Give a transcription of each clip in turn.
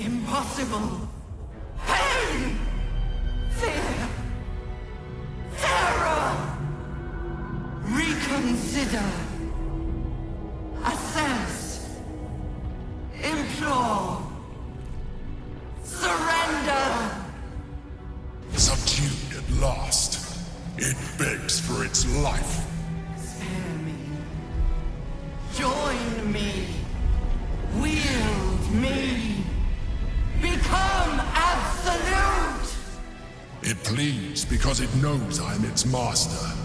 Impossible. Pain! Fear! Terror! Reconsider. Assess. Implore. Surrender! Subdued at last, it begs for its life. Spare me. Join me. Wield me. Become absolute! It pleads because it knows I am its master.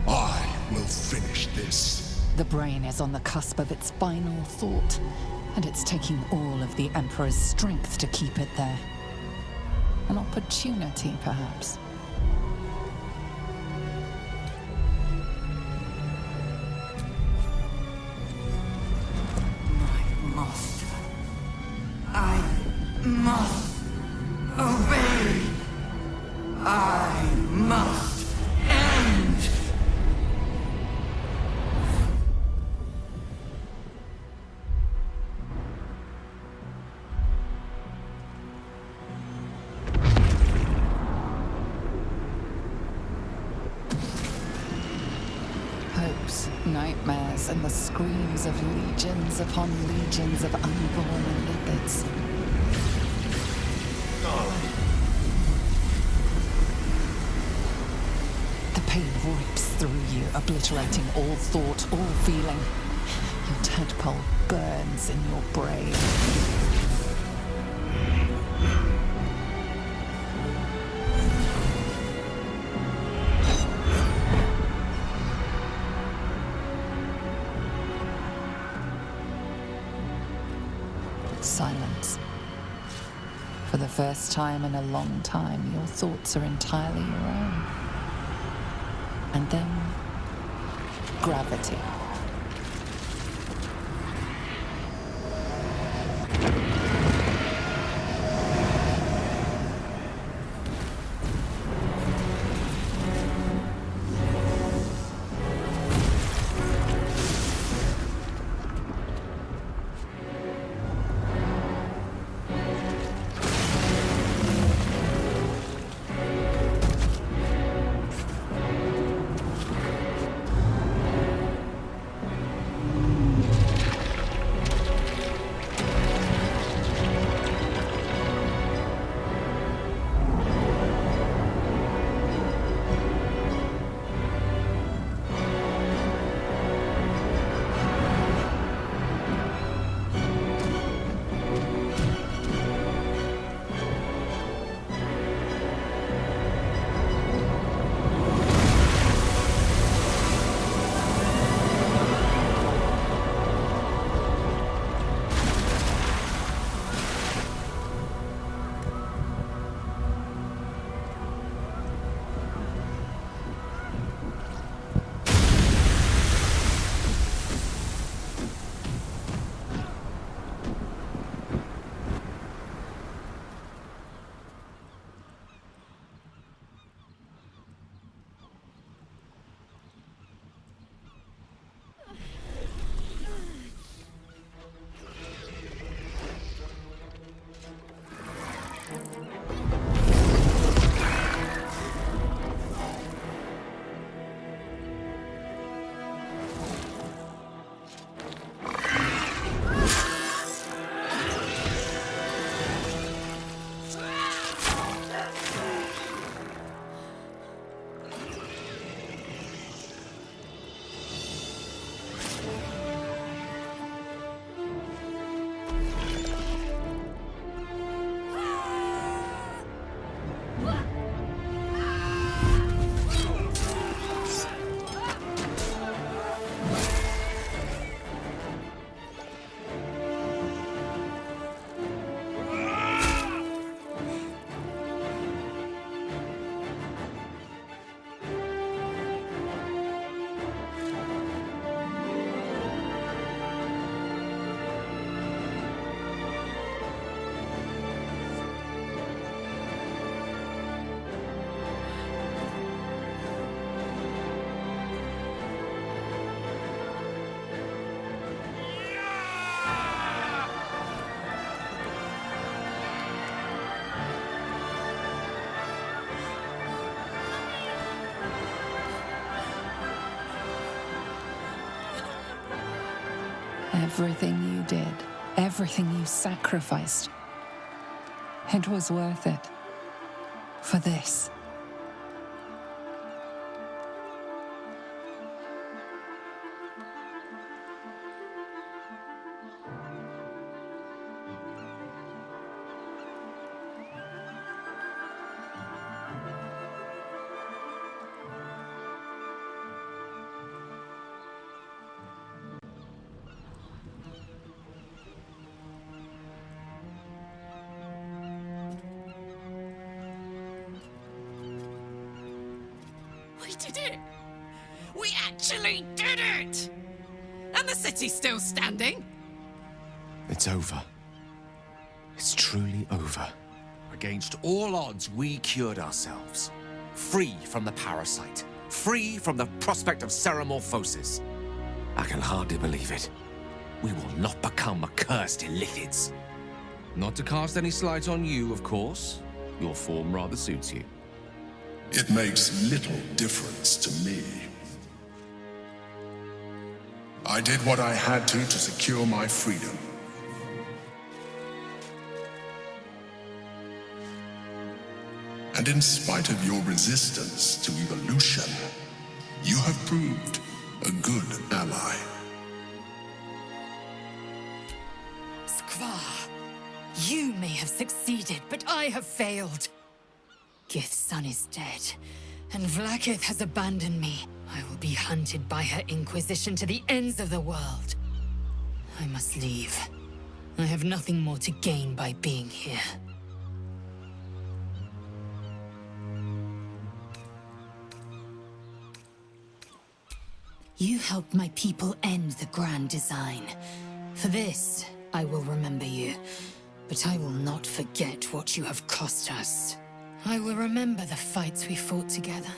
I will finish this. The brain is on the cusp of its final thought, and it's taking all of the Emperor's strength to keep it there. An opportunity, perhaps. My master. I must obey. I must end. Hopes, nightmares, and the screams of legions upon legions of unborn lipids. The pain rips through you, obliterating all thought, all feeling. Your tadpole burns in your brain. Silence. For the first time in a long time, your thoughts are entirely your own. And then, gravity. Everything you did, everything you sacrificed, it was worth it. For this. We did it! We actually did it! And the city's still standing? It's over. It's truly over. Against all odds, we cured ourselves. Free from the parasite. Free from the prospect of ceremorphosis. I can hardly believe it. We will not become accursed illithids. Not to cast any slight on you, of course. Your form rather suits you. It makes little difference to me. I did what I had to secure my freedom. And in spite of your resistance to evolution, you have proved a good ally. Skvar, you may have succeeded, but I have failed. Gith's son is dead, and Vlaakith has abandoned me. I will be hunted by her Inquisition to the ends of the world. I must leave. I have nothing more to gain by being here. You helped my people end the Grand Design. For this, I will remember you. But I will not forget what you have cost us. I will remember the fights we fought together.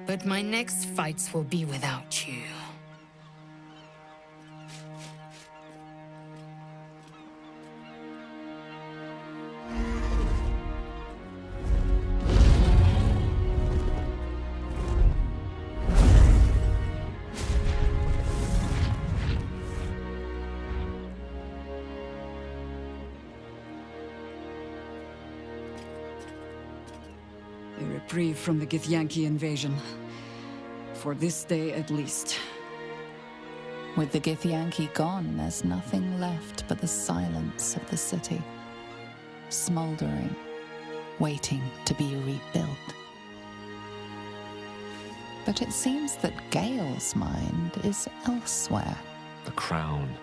But my next fights will be without you. A reprieve from the Githyanki invasion. For this day at least. With the Githyanki gone, there's nothing left but the silence of the city. Smoldering, waiting to be rebuilt. But it seems that Gale's mind is elsewhere. The crown.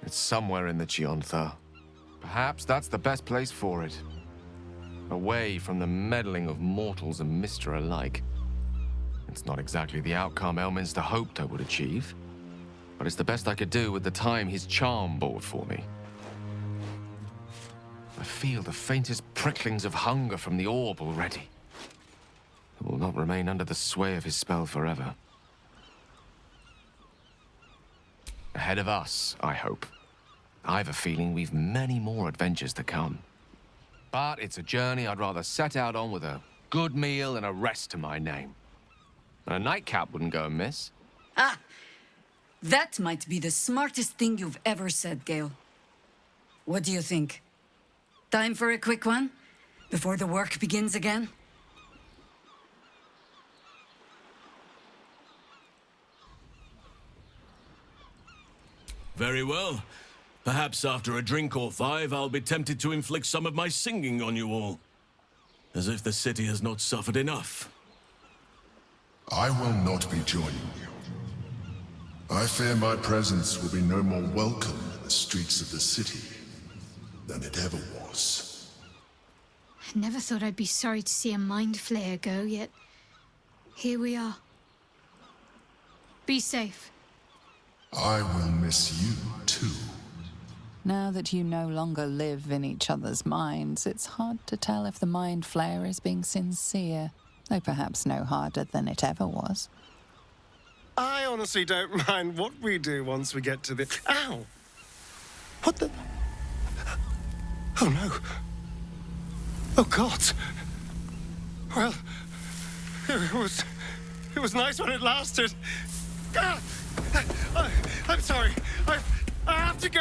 It's somewhere in the Chiontha. Perhaps that's the best place for it. Away from the meddling of mortals and Mr. alike. It's not exactly the outcome Elminster hoped I would achieve, but it's the best I could do with the time his charm bought for me. I feel the faintest pricklings of hunger from the orb already. It will not remain under the sway of his spell forever. Ahead of us, I hope. I've a feeling we've many more adventures to come. But it's a journey I'd rather set out on with a good meal and a rest to my name. And a nightcap wouldn't go amiss. Ah! That might be the smartest thing you've ever said, Gale. What do you think? Time for a quick one? Before the work begins again? Very well. Perhaps after a drink or five, I'll be tempted to inflict some of my singing on you all. As if the city has not suffered enough. I will not be joining you. I fear my presence will be no more welcome in the streets of the city than it ever was. I never thought I'd be sorry to see a mind flayer go, yet here we are. Be safe. I will miss you too. Now that you no longer live in each other's minds, it's hard to tell if the mind flayer is being sincere, though perhaps no harder than it ever was. I honestly don't mind what we do once we get to the... Ow! What the... Oh no. Oh God. Well, it was nice when it lasted. Ah! I'm sorry. I have to go.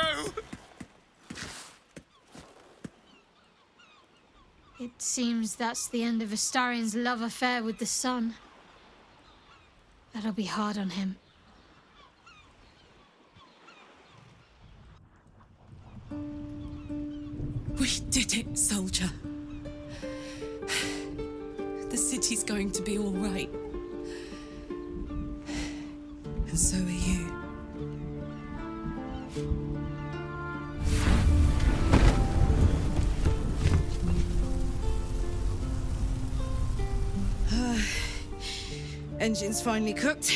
It seems that's the end of Astarion's love affair with the sun. That'll be hard on him. We did it, soldier. The city's going to be all right. And so are you. Engine's finally cooked.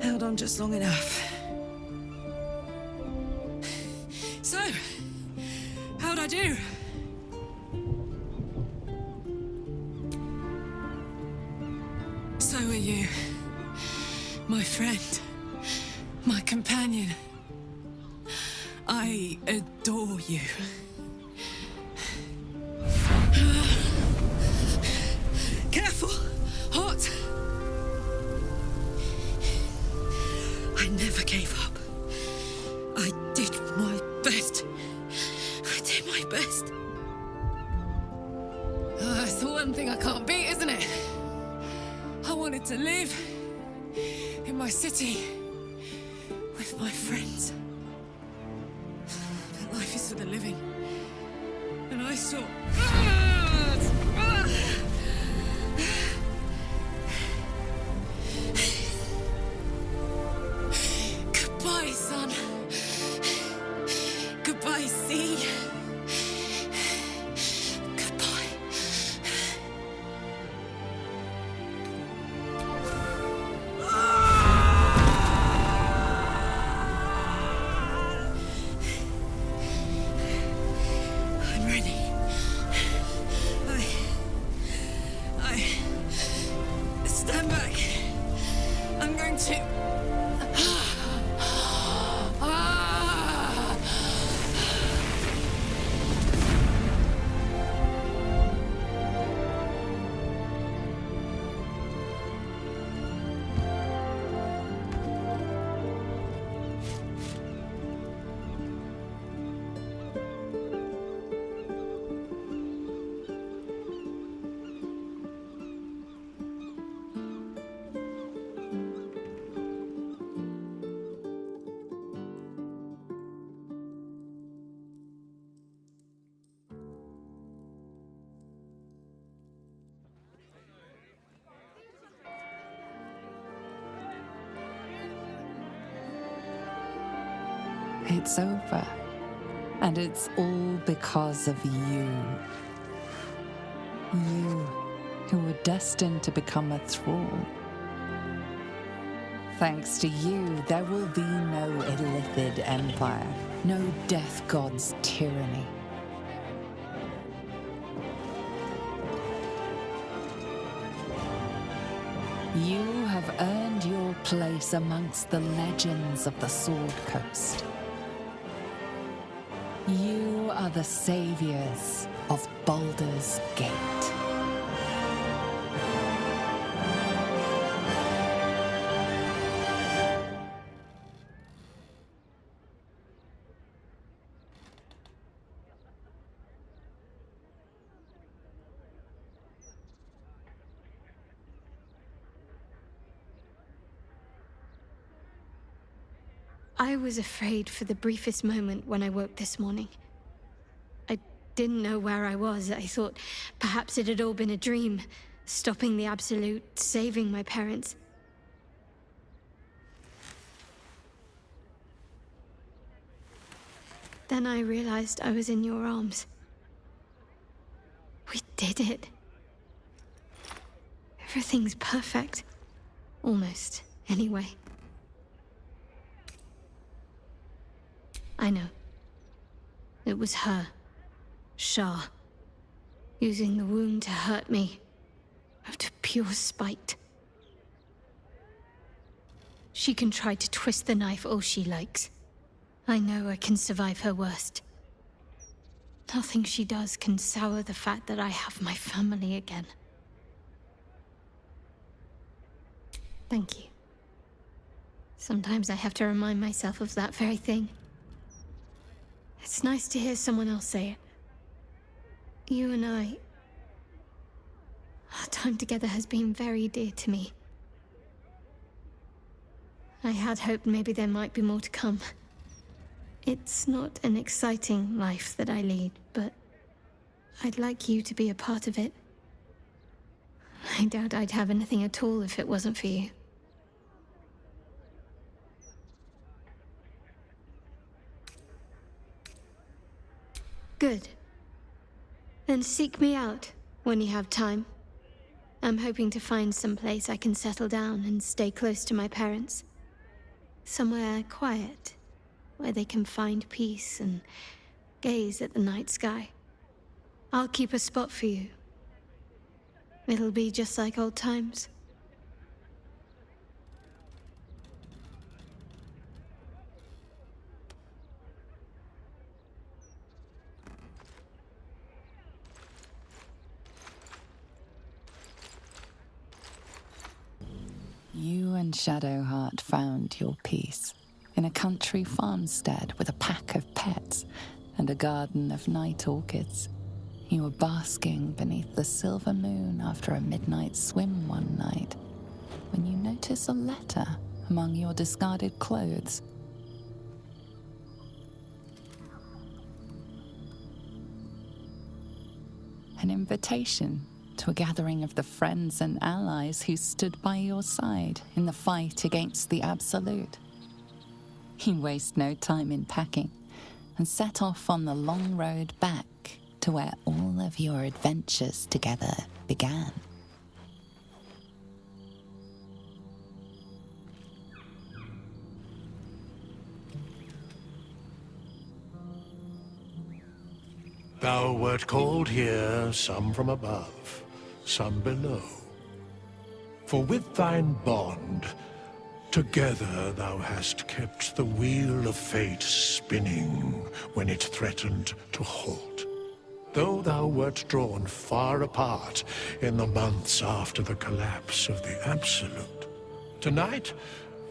Held on just long enough. So, how'd I do? So are you. My friend. My companion. I adore you. Careful! Hot! I never gave up. I did my best. I did my best. That's the one thing I can't beat, isn't it? I wanted to live in my city with my friends. But life is for the living. And I saw... Goodbye, son. Goodbye, sea. Goodbye. I'm ready. I stand back. I'm going to... It's over. And it's all because of you. You, who were destined to become a thrall. Thanks to you, there will be no Illithid empire, no death god's tyranny. You have earned your place amongst the legends of the Sword Coast. You are the saviors of Baldur's Gate. I was afraid for the briefest moment when I woke this morning. I didn't know where I was. I thought perhaps it had all been a dream, stopping the Absolute, saving my parents. Then I realized I was in your arms. We did it. Everything's perfect. Almost, anyway. I know. It was her, Shah, using the wound to hurt me, out of pure spite. She can try to twist the knife all she likes. I know I can survive her worst. Nothing she does can sour the fact that I have my family again. Thank you. Sometimes I have to remind myself of that very thing. It's nice to hear someone else say it. You and I... Our time together has been very dear to me. I had hoped maybe there might be more to come. It's not an exciting life that I lead, but I'd like you to be a part of it. I doubt I'd have anything at all if it wasn't for you. Good. Then seek me out when you have time. I'm hoping to find some place I can settle down and stay close to my parents. Somewhere quiet, where they can find peace and gaze at the night sky. I'll keep a spot for you. It'll be just like old times. You and Shadowheart found your peace in a country farmstead with a pack of pets and a garden of night orchids. You were basking beneath the silver moon after a midnight swim one night when you notice a letter among your discarded clothes. An invitation to a gathering of the friends and allies who stood by your side in the fight against the Absolute. You waste no time in packing and set off on the long road back to where all of your adventures together began. Thou wert called here, some from above, some below. For with thine bond, together thou hast kept the wheel of fate spinning when it threatened to halt. Though thou wert drawn far apart in the months after the collapse of the Absolute, tonight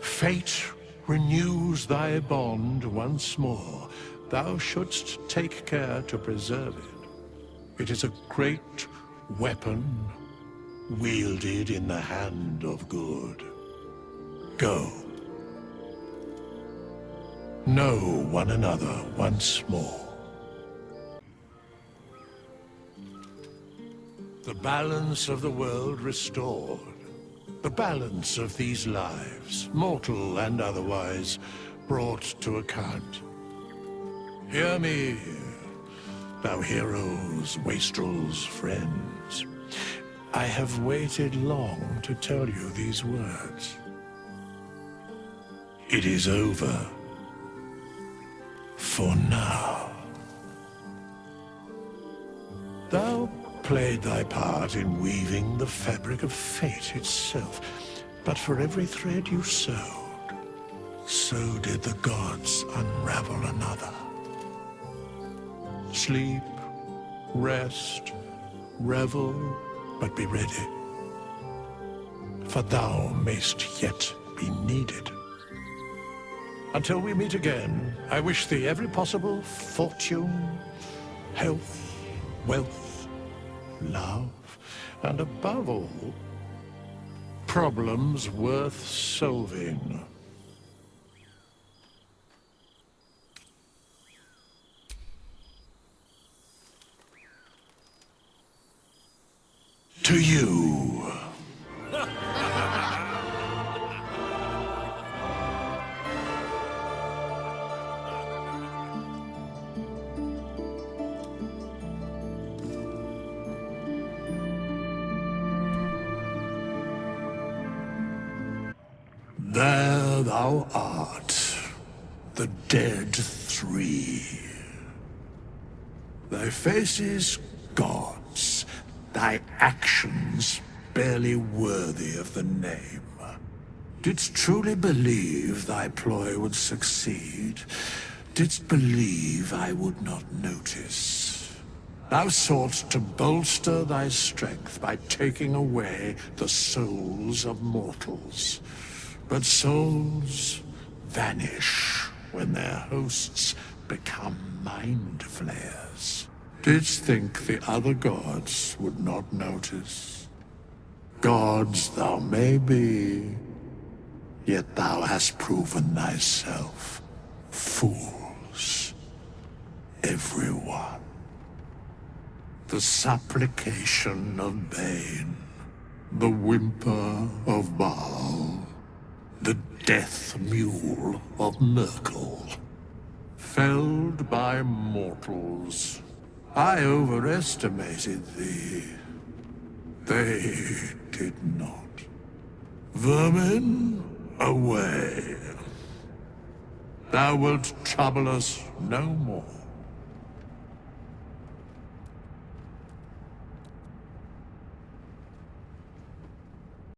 fate renews thy bond once more. Thou shouldst take care to preserve it. It is a great weapon wielded in the hand of good. Go. Know one another once more. The balance of the world restored. The balance of these lives, mortal and otherwise, brought to account. Hear me, thou heroes, wastrels, friends. I have waited long to tell you these words. It is over. For now. Thou played thy part in weaving the fabric of fate itself, but for every thread you sewed, so did the gods unravel another. Sleep, rest, revel, but be ready. For thou mayst yet be needed. Until we meet again, I wish thee every possible fortune, health, wealth, love, and above all, problems worth solving. To you. There thou art, the dead three. Thy face is God's, thy actions barely worthy of the name. Didst truly believe thy ploy would succeed? Didst believe I would not notice? Thou sought to bolster thy strength by taking away the souls of mortals. But souls vanish when their hosts become mind flayers. Didst think the other gods would not notice? Gods thou may be, yet thou hast proven thyself fools. Everyone. The supplication of Bane, the whimper of Baal, the death mule of Merkel. Felled by mortals. I overestimated thee. They did not. Vermin, away. Thou wilt trouble us no more.